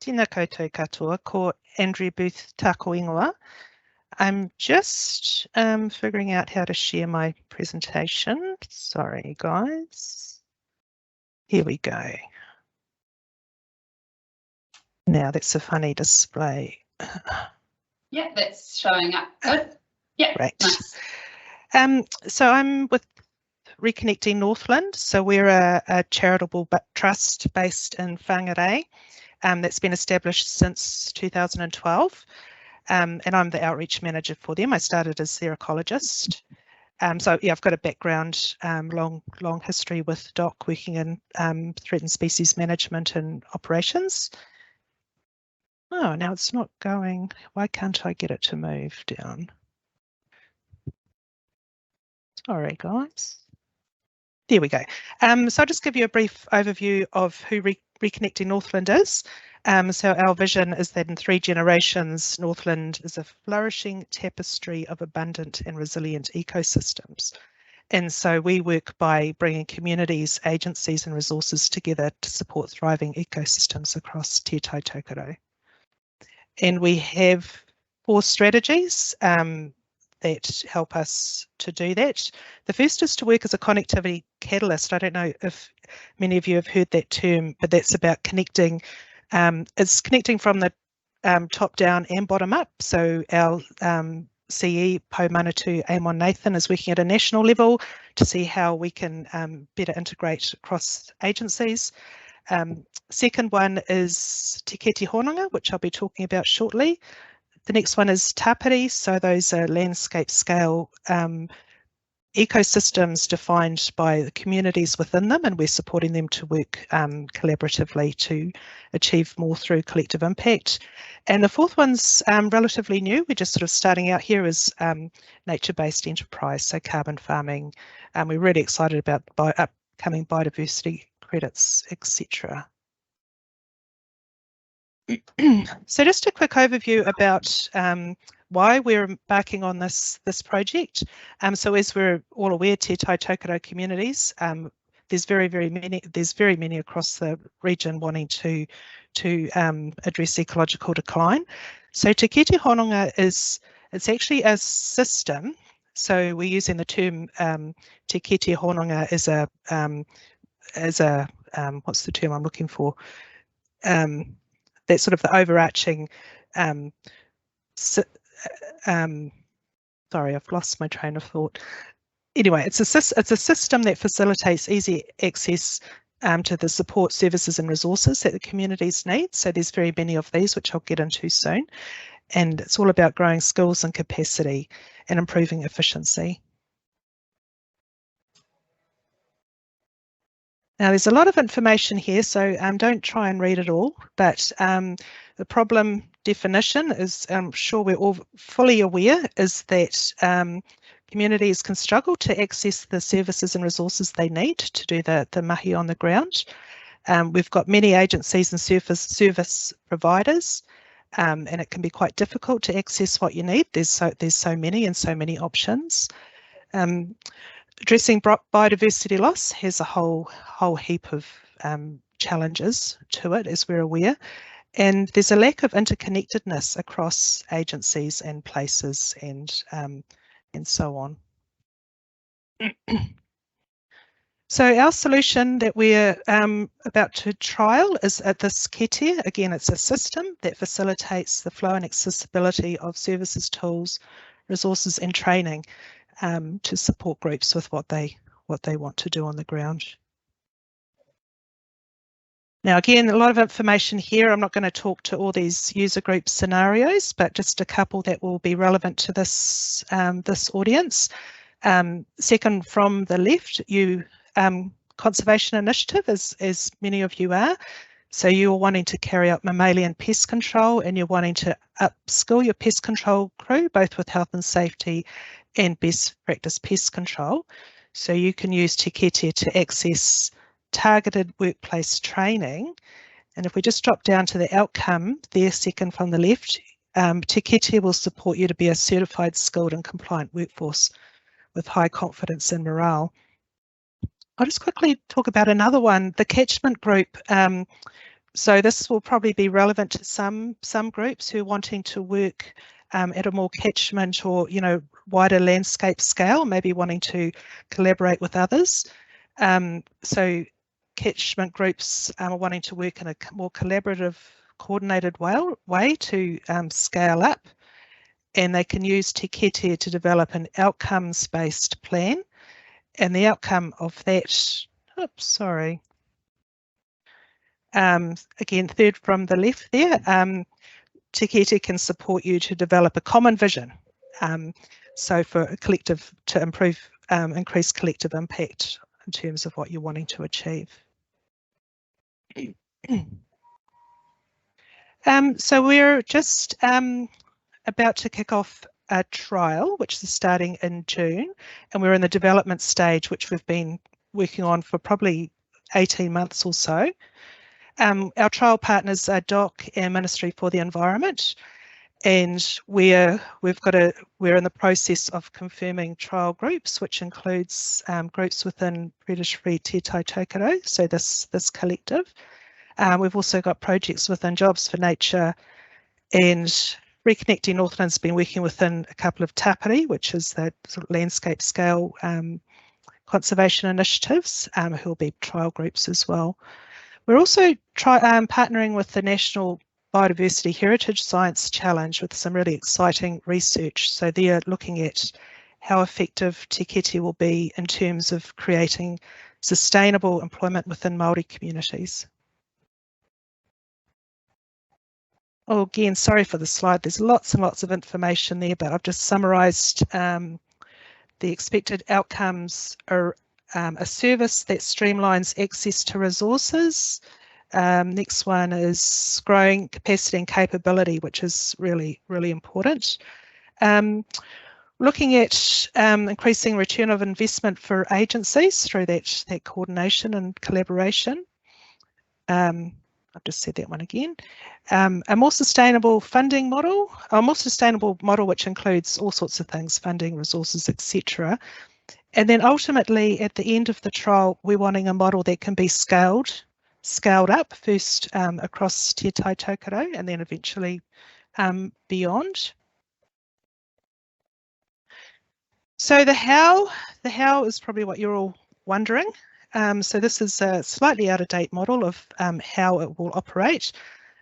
Tēnā koutou katoa, ko Andrea Booth tāko ingoa. I'm just figuring out how to share my presentation. Sorry, guys. Here we go. Now that's a funny display. Yeah, that's showing up good. Yeah, Great. Nice. So I'm with Reconnecting Northland. So we're a charitable trust based in Whangarei that's been established since 2012. And I'm the outreach manager for them. I started as their ecologist. So yeah, I've got a background, long history with DOC, working in threatened species management and operations. Oh, now it's not going. Why can't I get it to move down? Sorry, guys. There we go. So I'll just give you a brief overview of who Reconnecting Northland is. So our vision is that in 3 generations, Northland is a flourishing tapestry of abundant and resilient ecosystems. And so we work by bringing communities, agencies and resources together to support thriving ecosystems across Te Tai Tokerau. And we have 4 strategies that help us to do that. The first is to work as a connectivity catalyst. I don't know if many of you have heard that term, but that's about connecting. It's connecting from the top down and bottom up. So our CE, Po Manatu Amon Nathan, is working at a national level to see how we can better integrate across agencies. Second one is Te Kete Hononga, which I'll be talking about shortly. The next one is tapiri, so those are landscape scale ecosystems defined by the communities within them, and we're supporting them to work collaboratively to achieve more through collective impact. And the fourth one's relatively new. We're just sort of starting out here as nature-based enterprise, so carbon farming. We're really excited about upcoming biodiversity credits, etc. So just a quick overview about why we're embarking on this project. So as we're all aware, Te Tai Tokerau communities, there's very many across the region wanting to address ecological decline. So Te Kete Hononga it's actually a system. So we're using the term Te Kete Hononga as a what's the term I'm looking for? That's sort of the overarching, sorry, I've lost my train of thought. Anyway, it's a system that facilitates easy access to the support services and resources that the communities need. So there's very many of these, which I'll get into soon. And it's all about growing skills and capacity and improving efficiency. Now, there's a lot of information here, so don't try and read it all, but the problem definition is, I'm sure we're all fully aware, is that communities can struggle to access the services and resources they need to do the mahi on the ground. We've got many agencies and service providers, and it can be quite difficult to access what you need. There's so many and so many options. Addressing biodiversity loss has a whole heap of challenges to it, as we're aware, and there's a lack of interconnectedness across agencies and places and so on. So our solution that we're about to trial is at this Kete. Again, it's a system that facilitates the flow and accessibility of services, tools, resources and training to support groups with what they want to do on the ground. Now, again, a lot of information here. I'm not going to talk to all these user group scenarios, but just a couple that will be relevant to this this audience. Second from the left, you conservation initiative, as many of you are. So you're wanting to carry out mammalian pest control, and you're wanting to upskill your pest control crew, both with health and safety and best practice pest control. So you can use Te Kete to access targeted workplace training. And if we just drop down to the outcome there, second from the left, Te Kete will support you to be a certified, skilled and compliant workforce with high confidence and morale. I'll just quickly talk about another one. The catchment group So this will probably be relevant to some groups who are wanting to work at a more catchment or, you know, wider landscape scale, maybe wanting to collaborate with others. So catchment groups are wanting to work in a more collaborative, coordinated way to scale up, and they can use Te Kete to develop an outcomes-based plan. And the outcome of that, oops, sorry. Again, third from the left there, Te Kete can support you to develop a common vision. So for a collective, to improve, increase collective impact in terms of what you're wanting to achieve. So we're just about to kick off a trial, which is starting in June, and we're in the development stage, which we've been working on for probably 18 months or so. Our trial partners are DOC and Ministry for the Environment, and we're in the process of confirming trial groups, which includes groups within predatory Tai Tokerau, so this collective. We've also got projects within Jobs for Nature, and Reconnecting Northland's been working within a couple of tapiri, which is the sort of landscape scale conservation initiatives, who will be trial groups as well. We're also partnering with the National Biodiversity Heritage Science Challenge with some really exciting research. So they're looking at how effective Te Kete will be in terms of creating sustainable employment within Māori communities. Oh, again, sorry for the slide. There's lots and lots of information there, but I've just summarised the expected outcomes are a service that streamlines access to resources. Next one is growing capacity and capability, which is really, really important. Looking at increasing return of investment for agencies through that coordination and collaboration. I've just said that one again. A more sustainable funding model, which includes all sorts of things, funding, resources, etc. And then ultimately at the end of the trial, we're wanting a model that can be scaled up first across Te Tai Tokerau and then eventually beyond. So the how is probably what you're all wondering. So this is a slightly out of date model of how it will operate.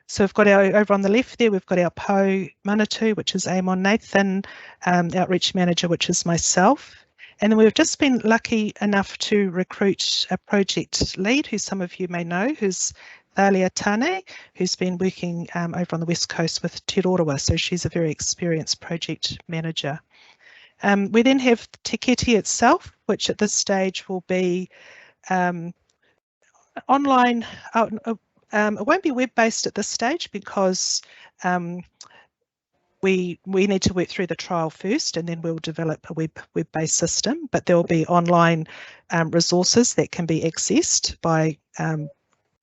So we've got over on the left there, we've got our PO Manatu, which is Amon Nathan, outreach manager, which is myself. And then we've just been lucky enough to recruit a project lead, who some of you may know, who's Thalia Tane, who's been working over on the West Coast with Te Rorowa. So she's a very experienced project manager. We then have Te Kete itself, which at this stage will be online. It won't be web-based at this stage because we need to work through the trial first, and then we'll develop a web-based system. But there will be online resources that can be accessed by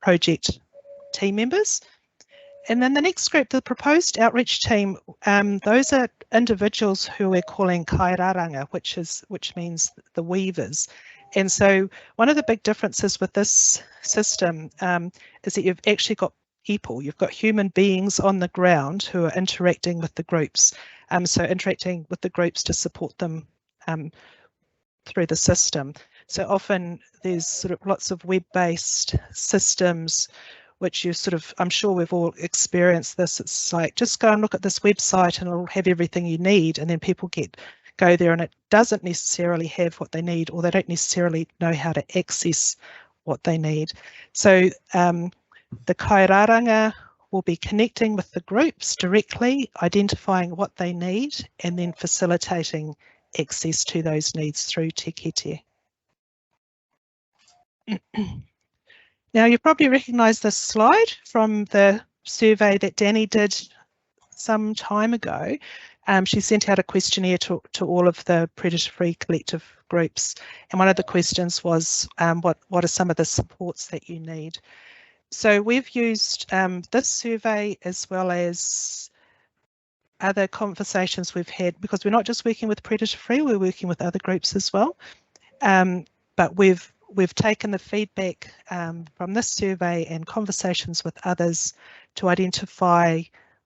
project team members. And then the next group, the proposed outreach team, those are individuals who we're calling kairaranga, which means the weavers. And so one of the big differences with this system is that you've actually got people, you've got human beings on the ground who are interacting with the groups. So interacting with the groups to support them through the system. So often there's sort of lots of web-based systems which you sort of, I'm sure we've all experienced this. It's like, just go and look at this website and it'll have everything you need. And then people go there and it doesn't necessarily have what they need, or they don't necessarily know how to access what they need. So the kairaranga will be connecting with the groups directly, identifying what they need, and then facilitating access to those needs through Te Kete. Now, you probably recognise this slide from the survey that Danny did some time ago. She sent out a questionnaire to all of the predator-free collective groups, and one of the questions was, what are some of the supports that you need? So we've used this survey as well as other conversations we've had, because we're not just working with predator-free, we're working with other groups as well. But we've we've taken the feedback from this survey and conversations with others to identify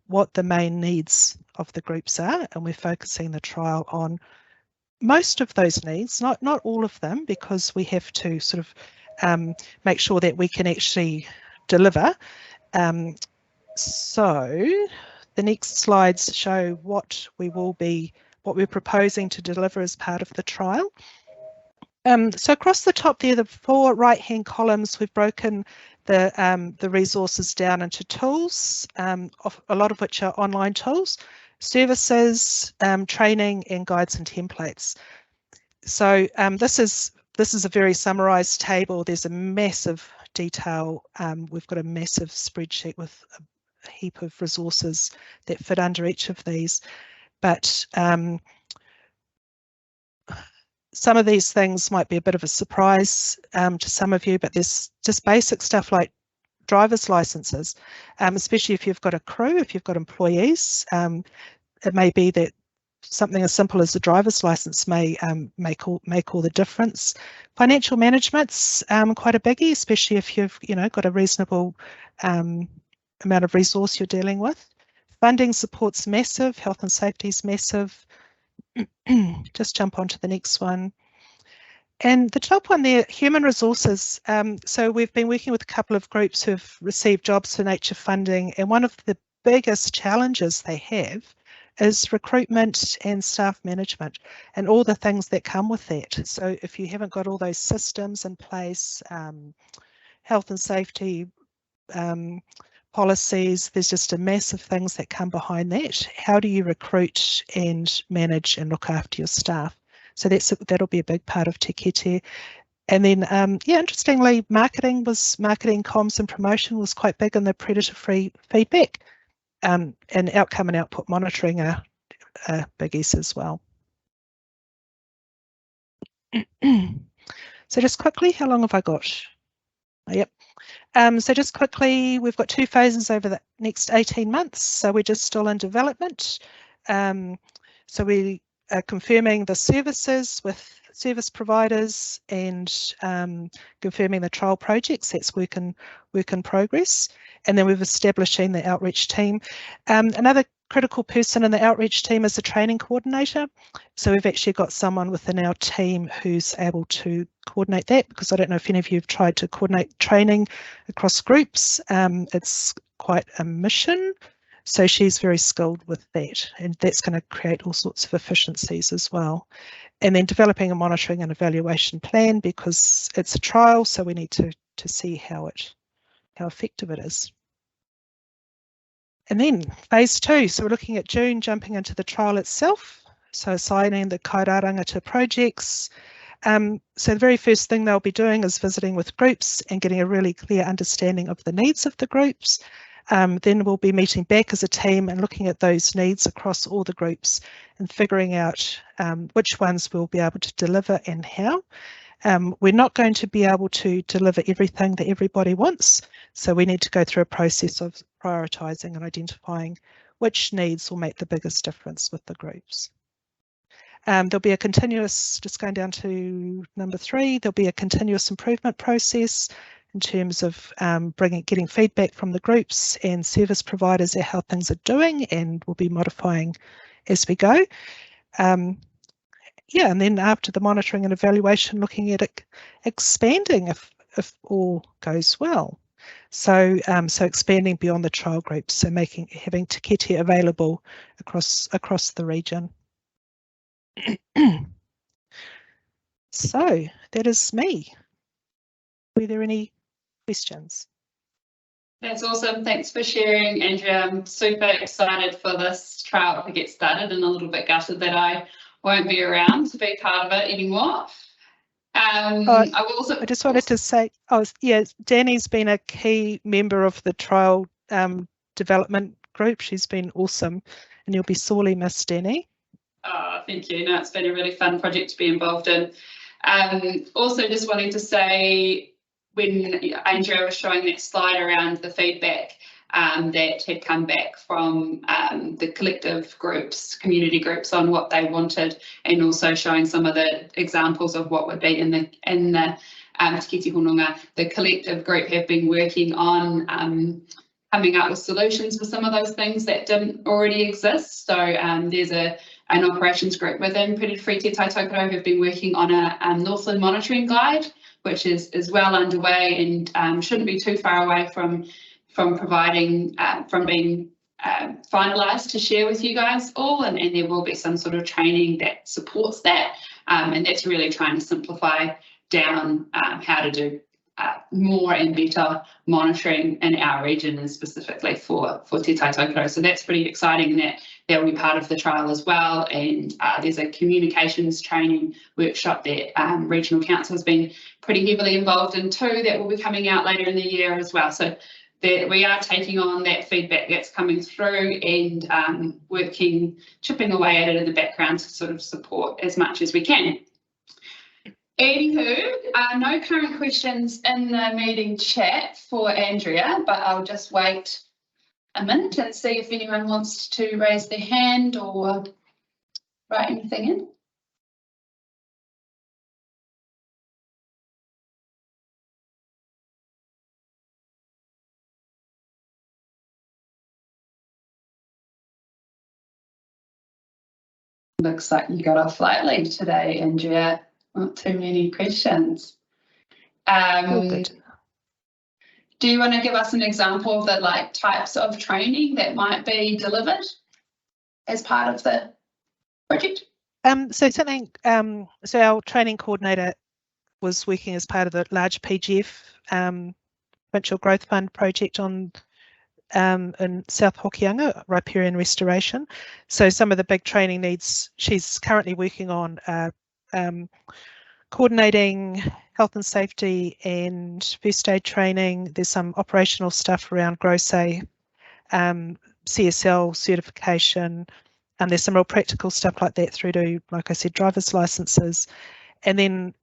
what the main needs of the groups are, and we're focusing the trial on most of those needs, not all of them, because we have to sort of make sure that we can actually deliver. So the next slides show what we're proposing to deliver as part of the trial. So across the top there, the 4 right-hand columns, we've broken the resources down into tools, a lot of which are online tools, services, training, and guides and templates. So this is a very summarised table. There's a massive detail. We've got a massive spreadsheet with a heap of resources that fit under each of these, but some of these things might be a bit of a surprise to some of you, but there's just basic stuff like driver's licenses, especially if you've got a crew, if you've got employees. It may be that something as simple as the driver's license may make all the difference. Financial management's quite a biggie, especially if you've got a reasonable amount of resource you're dealing with. Funding support's massive, health and safety's massive. Just jump on to the next one. And the top one there, human resources. So we've been working with a couple of groups who've received jobs for nature funding, and one of the biggest challenges they have is recruitment and staff management and all the things that come with that. So if you haven't got all those systems in place, health and safety policies, there's just a massive things that come behind that. How do you recruit and manage and look after your staff? So that'll be a big part of Te Kete. And then, yeah, interestingly, marketing, comms and promotion was quite big in the predator-free feedback. And outcome and output monitoring are biggies as well. So just quickly, how long have I got? Oh, yep. So just quickly, we've got 2 phases over the next 18 months. So we're just still in development. So we are confirming the services with service providers and confirming the trial projects. That's work in progress. And then we're establishing the outreach team. Another critical person in the outreach team is the training coordinator. So we've actually got someone within our team who's able to coordinate that, because I don't know if any of you have tried to coordinate training across groups. It's quite a mission. So she's very skilled with that, and that's going to create all sorts of efficiencies as well. And then developing a monitoring and evaluation plan, because it's a trial, so we need to see how effective it is. And then phase 2, so we're looking at June, jumping into the trial itself, so assigning the kairarangata projects. So the very first thing they'll be doing is visiting with groups and getting a really clear understanding of the needs of the groups. Then we'll be meeting back as a team and looking at those needs across all the groups and figuring out which ones we'll be able to deliver and how. We're not going to be able to deliver everything that everybody wants, so we need to go through a process of prioritising and identifying which needs will make the biggest difference with the groups. There'll be a continuous, just going down to number 3, there'll be a continuous improvement process in terms of getting feedback from the groups and service providers at how things are doing, and we'll be modifying as we go. Yeah, and then after the monitoring and evaluation, looking at it expanding if all goes well. So so expanding beyond the trial groups, so having Te Kete available across the region. So that is me. Were there any questions? That's awesome. Thanks for sharing, Andrea. I'm super excited for this trial to get started, and a little bit gutted that I won't be around to be part of it anymore. I just wanted to say, yeah, Danny's been a key member of the trial development group. She's been awesome, and you'll be sorely missed, Danny. Oh, thank you. No, it's been a really fun project to be involved in. Also, just wanting to say, when Andrea was showing that slide around the feedback that had come back from the collective groups, community groups, on what they wanted, and also showing some of the examples of what would be in the Kete Hononga, the collective group have been working on coming up with solutions for some of those things that didn't already exist. So there's an operations group within Predatory Tai Tokerau who've been working on a Northland monitoring guide, which is well underway and shouldn't be too far away from providing, from being finalised to share with you guys all, and there will be some sort of training that supports that, and that's really trying to simplify down how to do more and better monitoring in our region, and specifically for Te Tai Tokerau. So that's pretty exciting, that will be part of the trial as well. And there's a communications training workshop that Regional Council has been pretty heavily involved in too, that will be coming out later in the year as well. So that we are taking on that feedback that's coming through and chipping away at it in the background to sort of support as much as we can. Anywho, no current questions in the meeting chat for Andrea, but I'll just wait a minute and see if anyone wants to raise their hand or write anything in. Looks like you got off lightly today, Andrea. Not too many questions. Good. Do you want to give us an example of the types of training that might be delivered as part of the project? So our training coordinator was working as part of the large PGF Provincial Growth Fund project in South Hokianga, riparian restoration. So some of the big training needs she's currently working on are coordinating health and safety and first aid training. There's some operational stuff around GrowSafe, CSL certification, and there's some real practical stuff like that through to, like I said, driver's licenses. And then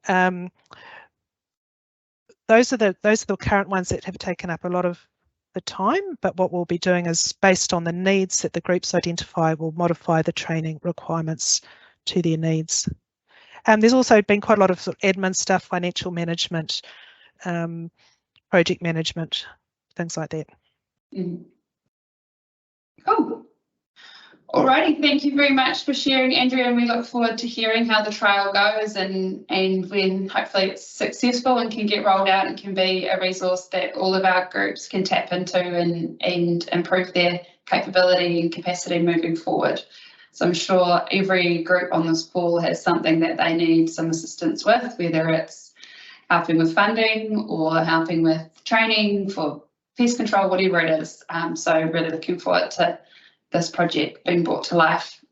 those are the current ones that have taken up a lot of the time, but what we'll be doing is, based on the needs that the groups identify, we'll modify the training requirements to their needs. There's also been quite a lot of admin stuff, financial management, project management, things like that. Cool. Alrighty, thank you very much for sharing, Andrea, and we look forward to hearing how the trial goes and when hopefully it's successful and can get rolled out and can be a resource that all of our groups can tap into and improve their capability and capacity moving forward. So I'm sure every group on this call has something that they need some assistance with, whether it's helping with funding or helping with training for pest control, whatever it is. So really looking forward to this project being brought to life